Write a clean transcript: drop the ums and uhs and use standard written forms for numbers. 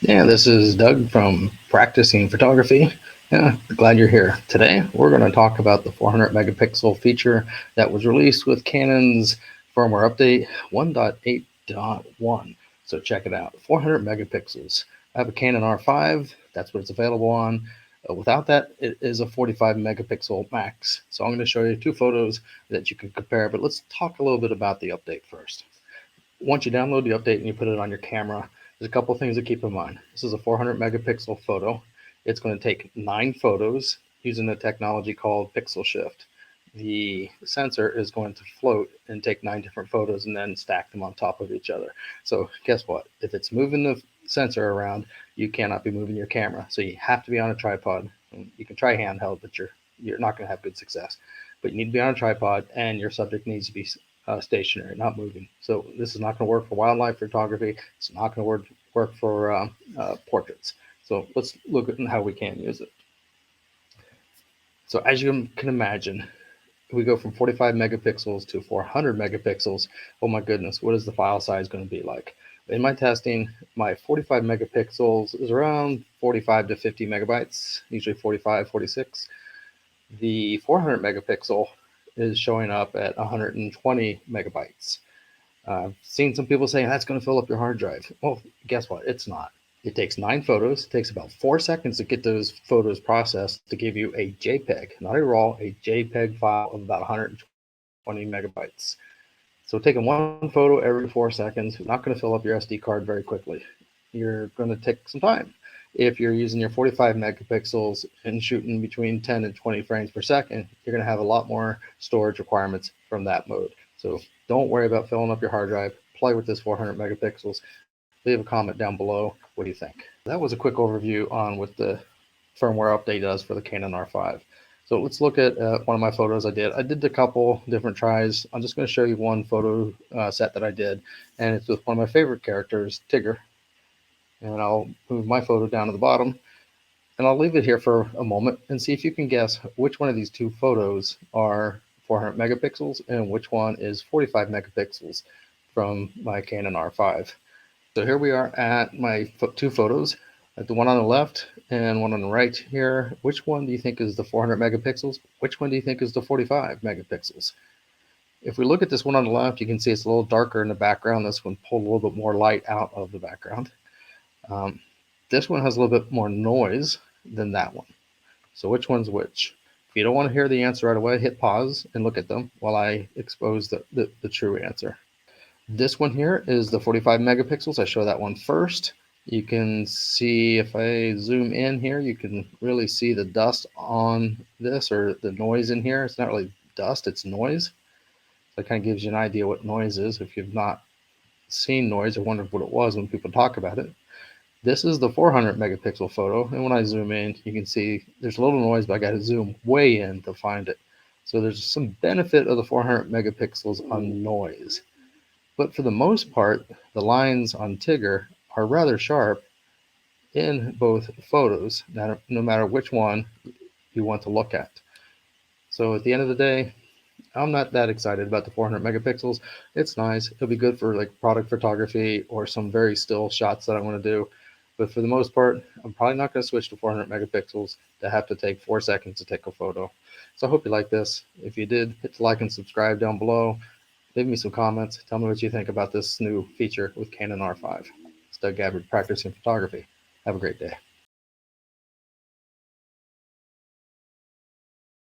Yeah, this is Doug from Practicing Photography. Yeah, glad you're here. Today, we're going to talk about the 400 megapixel feature that was released with Canon's firmware update 1.8.1. So check it out, 400 megapixels. I have a Canon R5, that's what it's available on. Without that, it is a 45 megapixel max. So I'm going to show you two photos that you can compare, but let's talk a little bit about the update first. Once you download the update and you put it on your camera, there's a couple things to keep in mind. This is a 400 megapixel photo. It's going to take 9 photos using a technology called pixel shift. The sensor is going to float and take 9 different photos and then stack them on top of each other. So guess what? If it's moving the sensor around, you cannot be moving your camera. So you have to be on a tripod. You can try handheld, but you're not going to have good success. But you need to be on a tripod, and your subject needs to be stationary, not moving. So this is not going to work for wildlife photography. It's not going to work for portraits. So let's look at how we can use it. So as you can imagine, we go from 45 megapixels to 400 megapixels. Oh my goodness, what is the file size going to be like? In my testing, my 45 megapixels is around 45 to 50 megabytes, usually 45, 46. The 400 megapixel is showing up at 120 megabytes. I've seen some people saying that's going to fill up your hard drive. Well, guess what? It's not. It takes 9 photos. It takes about 4 seconds to get those photos processed to give you a JPEG, not a RAW, a JPEG file of about 120 megabytes. So taking one photo every 4 seconds is not going to fill up your SD card very quickly. You're going to take some time. If you're using your 45 megapixels and shooting between 10 and 20 frames per second, you're going to have a lot more storage requirements from that mode. So don't worry about filling up your hard drive. Play with this 400 megapixels. Leave a comment down below. What do you think? That was a quick overview on what the firmware update does for the Canon R5. So let's look at one of my photos I did. I did a couple different tries. I'm just going to show you one photo set that I did, and it's with one of my favorite characters, Tigger. And I'll move my photo down to the bottom, and I'll leave it here for a moment and see if you can guess which one of these two photos are 400 megapixels and which one is 45 megapixels from my Canon R5. So here we are at my two photos, at the one on the left and one on the right here. Which one do you think is the 400 megapixels? Which one do you think is the 45 megapixels? If we look at this one on the left, you can see it's a little darker in the background. This one pulled a little bit more light out of the background. This one has a little bit more noise than that one. So which one's which? If you don't want to hear the answer right away, hit pause and look at them while I expose the true answer. This one here is the 45 megapixels. I show that one first. You can see if I zoom in here, you can really see the dust on this, or the noise in here. It's not really dust, it's noise. So it kind of gives you an idea what noise is if you've not seen noise or wondered what it was when people talk about it. This is the 400 megapixel photo, and when I zoom in, you can see there's a little noise, but I got to zoom way in to find it. So there's some benefit of the 400 megapixels on noise. But for the most part, the lines on Tigger are rather sharp in both photos, no matter which one you want to look at. So at the end of the day, I'm not that excited about the 400 megapixels. It's nice. It'll be good for like product photography or some very still shots that I want to do. But for the most part, I'm probably not going to switch to 400 megapixels to have to take 4 seconds to take a photo. So I hope you like this. If you did, hit the like and subscribe down below. Leave me some comments. Tell me what you think about this new feature with Canon R5. It's Doug Gabbard, Practicing Photography. Have a great day.